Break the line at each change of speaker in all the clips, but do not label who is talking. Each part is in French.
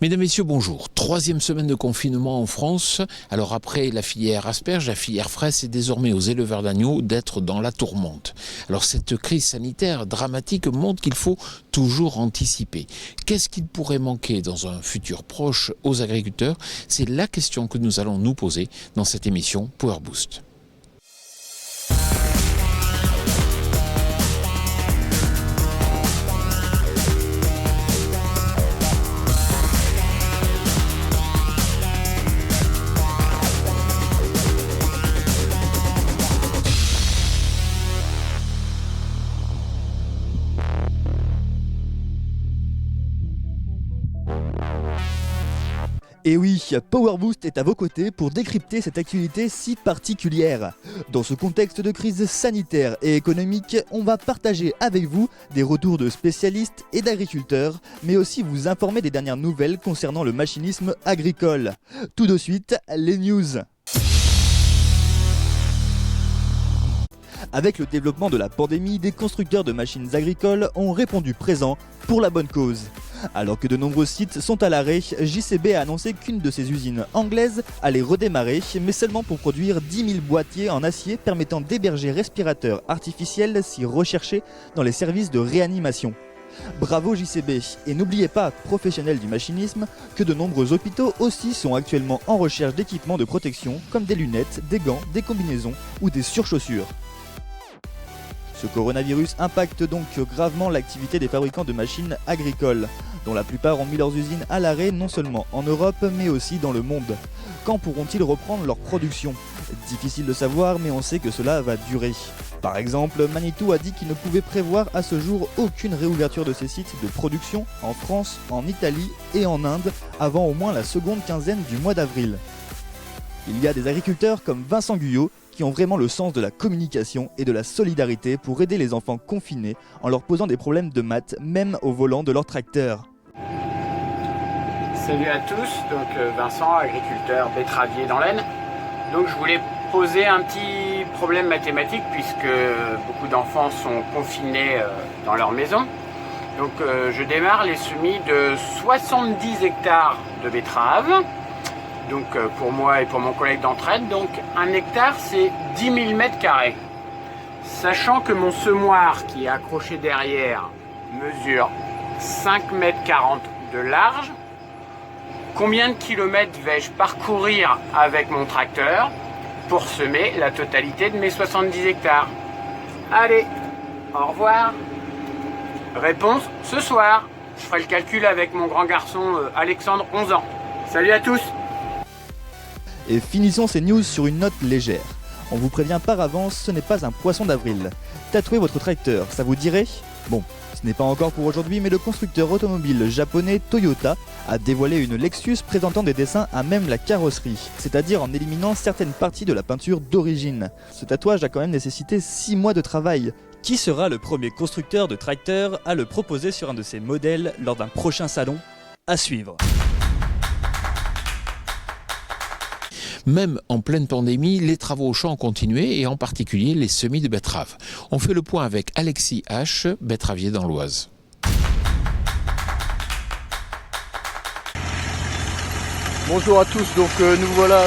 Mesdames, Messieurs, bonjour. Troisième semaine de confinement en France. Alors après la filière asperge, la filière fraise, c'est désormais aux éleveurs d'agneaux d'être dans la tourmente. Alors cette crise sanitaire dramatique montre qu'il faut toujours anticiper. Qu'est-ce qu'il pourrait manquer dans un futur proche aux agriculteurs? C'est la question que nous allons nous poser dans cette émission Power Boost.
Et oui, Power Boost est à vos côtés pour décrypter cette actualité si particulière. Dans ce contexte de crise sanitaire et économique, on va partager avec vous des retours de spécialistes et d'agriculteurs, mais aussi vous informer des dernières nouvelles concernant le machinisme agricole. Tout de suite, les news. Avec le développement de la pandémie, des constructeurs de machines agricoles ont répondu présent pour la bonne cause. Alors que de nombreux sites sont à l'arrêt, JCB a annoncé qu'une de ses usines anglaises allait redémarrer, mais seulement pour produire 10 000 boîtiers en acier permettant d'héberger respirateurs artificiels si recherchés dans les services de réanimation. Bravo JCB, et n'oubliez pas, professionnels du machinisme, que de nombreux hôpitaux aussi sont actuellement en recherche d'équipements de protection comme des lunettes, des gants, des combinaisons ou des surchaussures. Ce coronavirus impacte donc gravement l'activité des fabricants de machines agricoles, dont la plupart ont mis leurs usines à l'arrêt non seulement en Europe mais aussi dans le monde. Quand pourront-ils reprendre leur production? Difficile de savoir, mais on sait que cela va durer. Par exemple, Manitou a dit qu'il ne pouvait prévoir à ce jour aucune réouverture de ses sites de production en France, en Italie et en Inde avant au moins la seconde quinzaine du mois d'avril. Il y a des agriculteurs comme Vincent Guyot qui ont vraiment le sens de la communication et de la solidarité pour aider les enfants confinés en leur posant des problèmes de maths, même au volant de leur tracteur.
Salut à tous, donc Vincent, agriculteur betteravier dans l'Aisne. Donc je voulais poser un petit problème mathématique puisque beaucoup d'enfants sont confinés dans leur maison. Donc je démarre les semis de 70 hectares de betteraves. Donc pour moi et pour mon collègue d'entraide, donc 1 hectare c'est 10 000 mètres carrés. Sachant que mon semoir qui est accroché derrière mesure 5,40 mètres de large, combien de kilomètres vais-je parcourir avec mon tracteur pour semer la totalité de mes 70 hectares? Allez, au revoir. Réponse ce soir. Je ferai le calcul avec mon grand garçon Alexandre, 11 ans. Salut à tous.
Et finissons ces news sur une note légère. On vous prévient par avance, ce n'est pas un poisson d'avril. Tatouez votre tracteur, ça vous dirait? Bon, ce n'est pas encore pour aujourd'hui, mais le constructeur automobile japonais Toyota a dévoilé une Lexus présentant des dessins à même la carrosserie, c'est-à-dire en éliminant certaines parties de la peinture d'origine. Ce tatouage a quand même nécessité 6 mois de travail. Qui sera le premier constructeur de tracteur à le proposer sur un de ses modèles lors d'un prochain salon? À suivre.
Même en pleine pandémie, les travaux au champ ont continué et en particulier les semis de betteraves. On fait le point avec Alexis H, betteravier dans l'Oise.
Bonjour à tous, donc nous voilà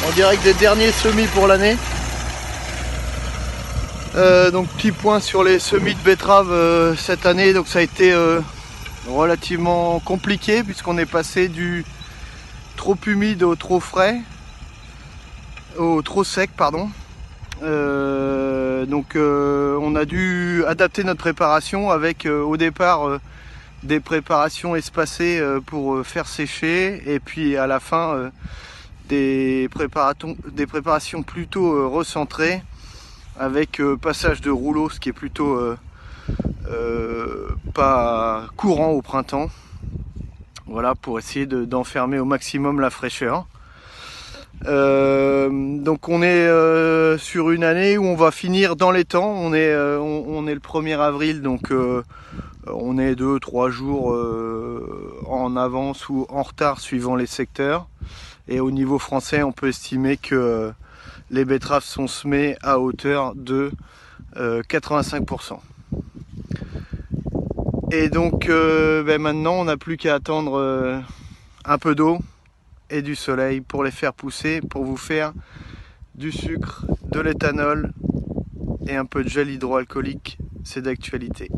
en direct des derniers semis pour l'année. Donc petit point sur les semis de betteraves cette année, donc ça a été relativement compliqué puisqu'on est passé du trop humide au trop frais. Au trop sec, pardon. Donc on a dû adapter notre préparation avec au départ des préparations espacées pour faire sécher et puis à la fin des préparations plutôt recentrées avec passage de rouleau, ce qui est plutôt pas courant au printemps. Voilà, pour essayer d'enfermer au maximum la fraîcheur. Donc on est sur une année où on va finir dans les temps. On est le 1er avril, donc on est 2-3 jours en avance ou en retard suivant les secteurs. Et au niveau français, on peut estimer que les betteraves sont semées à hauteur de 85%. Et donc maintenant on n'a plus qu'à attendre un peu d'eau et du soleil pour les faire pousser, pour vous faire du sucre, de l'éthanol et un peu de gel hydroalcoolique, c'est d'actualité.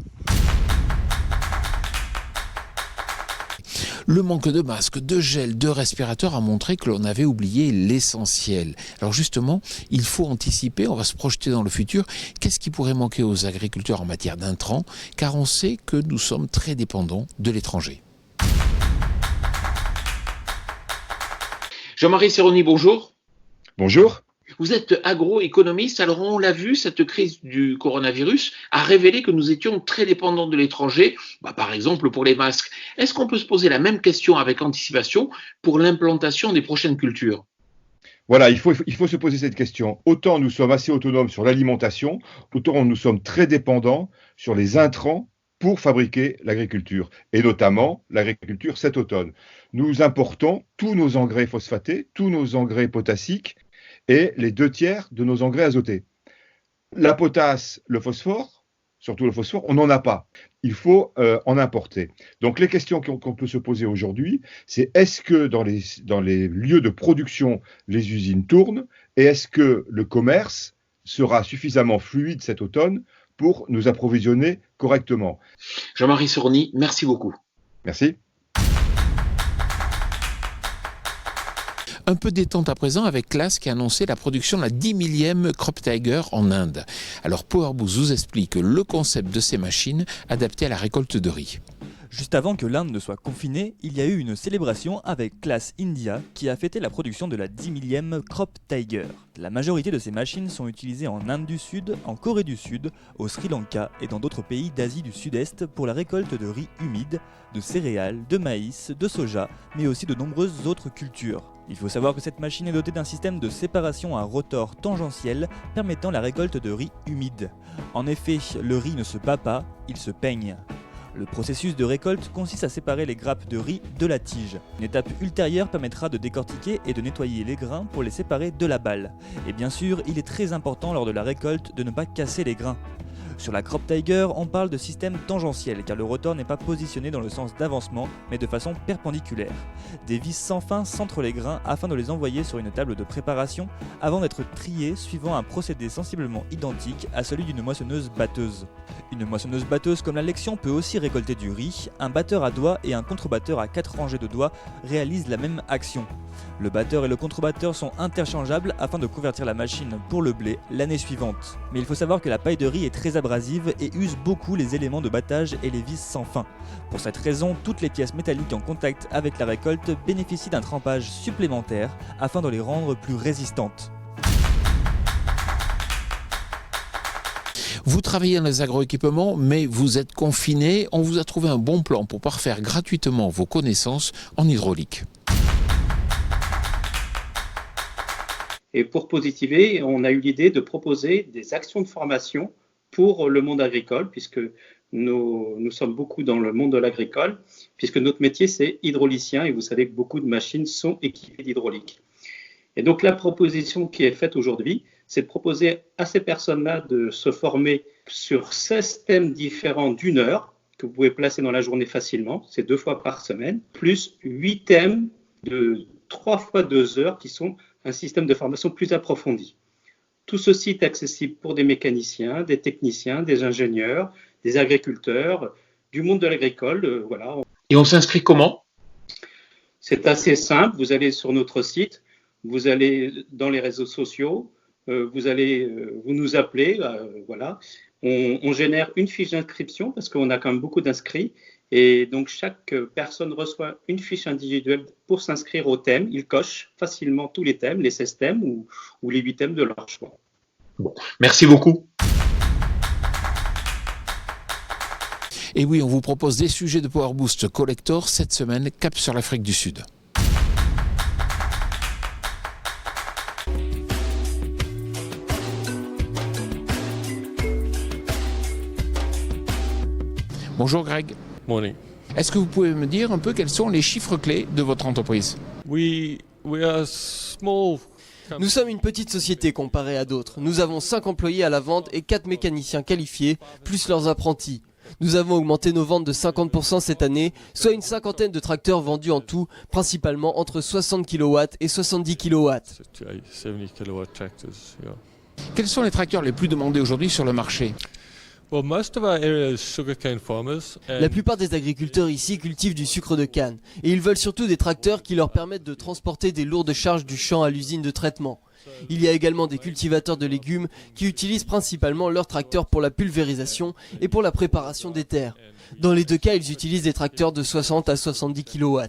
Le manque de masques, de gel, de respirateurs a montré que l'on avait oublié l'essentiel. Alors justement, il faut anticiper, on va se projeter dans le futur. Qu'est-ce qui pourrait manquer aux agriculteurs en matière d'intrants? Car on sait que nous sommes très dépendants de l'étranger.
Jean-Marie Serroni, bonjour.
Bonjour.
Vous êtes agroéconomiste, alors on l'a vu, cette crise du coronavirus a révélé que nous étions très dépendants de l'étranger, par exemple pour les masques. Est-ce qu'on peut se poser la même question avec anticipation pour l'implantation des prochaines cultures?
Voilà, il faut se poser cette question. Autant nous sommes assez autonomes sur l'alimentation, autant nous sommes très dépendants sur les intrants pour fabriquer l'agriculture, et notamment l'agriculture cet automne. Nous importons tous nos engrais phosphatés, tous nos engrais potassiques, et les 2/3 de nos engrais azotés. La potasse, le phosphore, surtout le phosphore, on n'en a pas. Il faut en importer. Donc les questions qu'on peut se poser aujourd'hui, c'est est-ce que dans les lieux de production, les usines tournent, et est-ce que le commerce sera suffisamment fluide cet automne pour nous approvisionner correctement?
Jean-Marie Serroni, merci beaucoup.
Merci.
Un peu détente à présent avec Claas qui a annoncé la production de la 10 millième Crop Tiger en Inde. Alors PowerBoost vous explique le concept de ces machines adaptées à la récolte de riz.
Juste avant que l'Inde ne soit confinée, il y a eu une célébration avec Claas India qui a fêté la production de la 10 millième Crop Tiger. La majorité de ces machines sont utilisées en Inde du Sud, en Corée du Sud, au Sri Lanka et dans d'autres pays d'Asie du Sud-Est pour la récolte de riz humide, de céréales, de maïs, de soja, mais aussi de nombreuses autres cultures. Il faut savoir que cette machine est dotée d'un système de séparation à rotor tangentiel permettant la récolte de riz humide. En effet, le riz ne se bat pas, il se peigne. Le processus de récolte consiste à séparer les grappes de riz de la tige. Une étape ultérieure permettra de décortiquer et de nettoyer les grains pour les séparer de la balle. Et bien sûr, il est très important lors de la récolte de ne pas casser les grains. Sur la Crop Tiger, on parle de système tangentiel car le rotor n'est pas positionné dans le sens d'avancement mais de façon perpendiculaire. Des vis sans fin centrent les grains afin de les envoyer sur une table de préparation avant d'être triés suivant un procédé sensiblement identique à celui d'une moissonneuse batteuse. Une moissonneuse batteuse comme la Lexion peut aussi récolter du riz, un batteur à doigts et un contrebatteur à 4 rangées de doigts réalisent la même action. Le batteur et le contrebatteur sont interchangeables afin de convertir la machine pour le blé l'année suivante. Mais il faut savoir que la paille de riz est très abrasive et use beaucoup les éléments de battage et les vis sans fin. Pour cette raison, toutes les pièces métalliques en contact avec la récolte bénéficient d'un trempage supplémentaire afin de les rendre plus résistantes.
Vous travaillez dans les agroéquipements, mais vous êtes confiné. On vous a trouvé un bon plan pour parfaire gratuitement vos connaissances en hydraulique.
Et pour positiver, on a eu l'idée de proposer des actions de formation pour le monde agricole, puisque nous sommes beaucoup dans le monde de l'agricole, puisque notre métier c'est hydraulicien, et vous savez que beaucoup de machines sont équipées d'hydraulique. Et donc la proposition qui est faite aujourd'hui, c'est de proposer à ces personnes-là de se former sur 16 thèmes différents d'1 heure, que vous pouvez placer dans la journée facilement, c'est 2 fois par semaine, plus 8 thèmes de 3 fois 2 heures qui sont un système de formation plus approfondi. Tout ceci est accessible pour des mécaniciens, des techniciens, des ingénieurs, des agriculteurs, du monde de l'agricole. Voilà.
Et on s'inscrit comment?
C'est assez simple, vous allez sur notre site, vous allez dans les réseaux sociaux, vous nous appelez, voilà. On génère une fiche d'inscription parce qu'on a quand même beaucoup d'inscrits. Et donc, chaque personne reçoit une fiche individuelle pour s'inscrire au thème. Ils cochent facilement tous les thèmes, les 16 thèmes ou les 8 thèmes de leur choix.
Bon, merci beaucoup.
Et oui, on vous propose des sujets de PowerBoost Collector cette semaine, cap sur l'Afrique du Sud. Bonjour Greg.
Morning.
Est-ce que vous pouvez me dire un peu quels sont les chiffres clés de votre entreprise?
We are small.
Nous sommes une petite société comparée à d'autres. Nous avons 5 employés à la vente et 4 mécaniciens qualifiés, plus leurs apprentis. Nous avons augmenté nos ventes de 50% cette année, soit une cinquantaine de tracteurs vendus en tout, principalement entre 60 kW et 70 kW.
Quels sont les tracteurs les plus demandés aujourd'hui sur le marché ?
La plupart des agriculteurs ici cultivent du sucre de canne et ils veulent surtout des tracteurs qui leur permettent de transporter des lourdes charges du champ à l'usine de traitement. Il y a également des cultivateurs de légumes qui utilisent principalement leurs tracteurs pour la pulvérisation et pour la préparation des terres. Dans les deux cas, ils utilisent des tracteurs de 60 à 70 kW.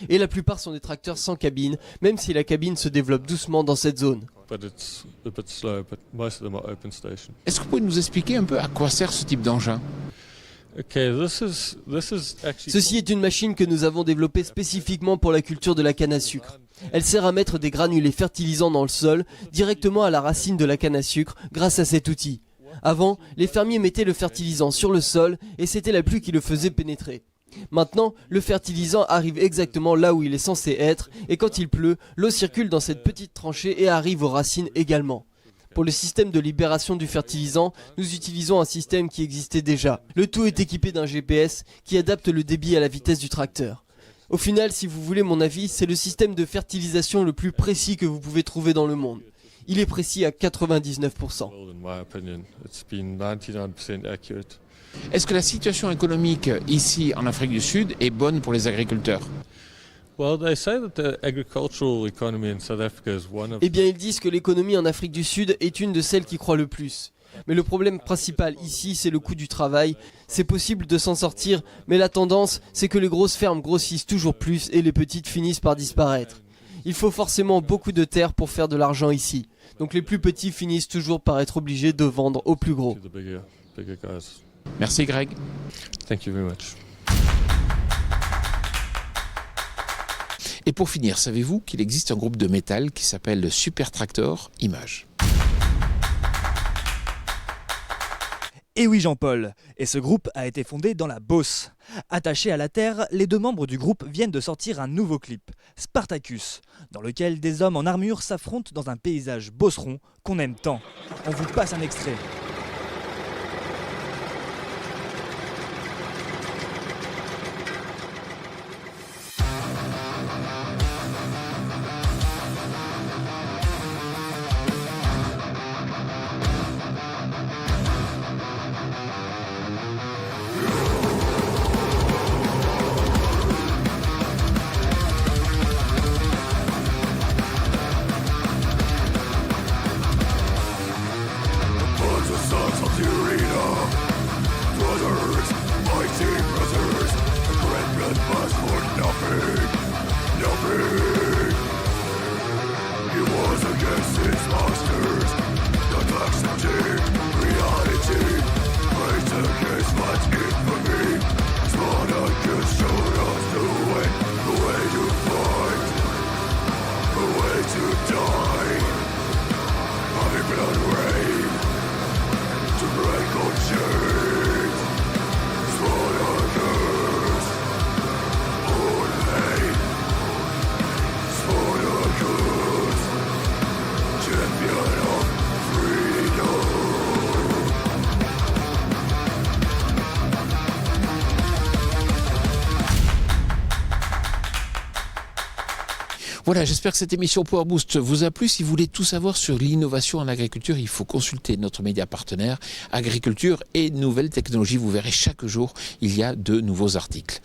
Et la plupart sont des tracteurs sans cabine, même si la cabine se développe doucement dans cette zone.
Est-ce que vous pouvez nous expliquer un peu à quoi sert ce type d'engin ?
Ceci est une machine que nous avons développée spécifiquement pour la culture de la canne à sucre. Elle sert à mettre des granulés fertilisants dans le sol, directement à la racine de la canne à sucre, grâce à cet outil. Avant, les fermiers mettaient le fertilisant sur le sol et c'était la pluie qui le faisait pénétrer. Maintenant, le fertilisant arrive exactement là où il est censé être et quand il pleut, l'eau circule dans cette petite tranchée et arrive aux racines également. Pour le système de libération du fertilisant, nous utilisons un système qui existait déjà. Le tout est équipé d'un GPS qui adapte le débit à la vitesse du tracteur. Au final, si vous voulez mon avis, c'est le système de fertilisation le plus précis que vous pouvez trouver dans le monde. Il est précis à 99%.
Est-ce que la situation économique ici en Afrique du Sud est bonne pour les agriculteurs ?
Eh bien, ils disent que l'économie en Afrique du Sud est une de celles qui croît le plus. Mais le problème principal ici, c'est le coût du travail. C'est possible de s'en sortir, mais la tendance, c'est que les grosses fermes grossissent toujours plus et les petites finissent par disparaître. Il faut forcément beaucoup de terres pour faire de l'argent ici. Donc les plus petits finissent toujours par être obligés de vendre aux plus gros.
Merci Greg.
Thank you very much.
Et pour finir, savez-vous qu'il existe un groupe de métal qui s'appelle le Super Tractor Image ?
Et oui Jean-Paul, et ce groupe a été fondé dans la Beauce. Attachés à la terre, les deux membres du groupe viennent de sortir un nouveau clip, Spartacus, dans lequel des hommes en armure s'affrontent dans un paysage beauceron qu'on aime tant. On vous passe un extrait.
Voilà, j'espère que cette émission Power Boost vous a plu. Si vous voulez tout savoir sur l'innovation en agriculture, il faut consulter notre média partenaire Agriculture et Nouvelles Technologies. Vous verrez chaque jour, il y a de nouveaux articles.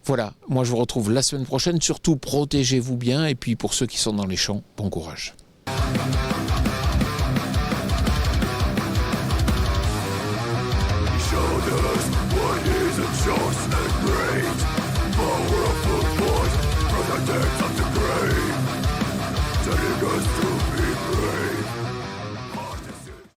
Voilà, moi je vous retrouve la semaine prochaine. Surtout, protégez-vous bien. Et puis pour ceux qui sont dans les champs, bon courage.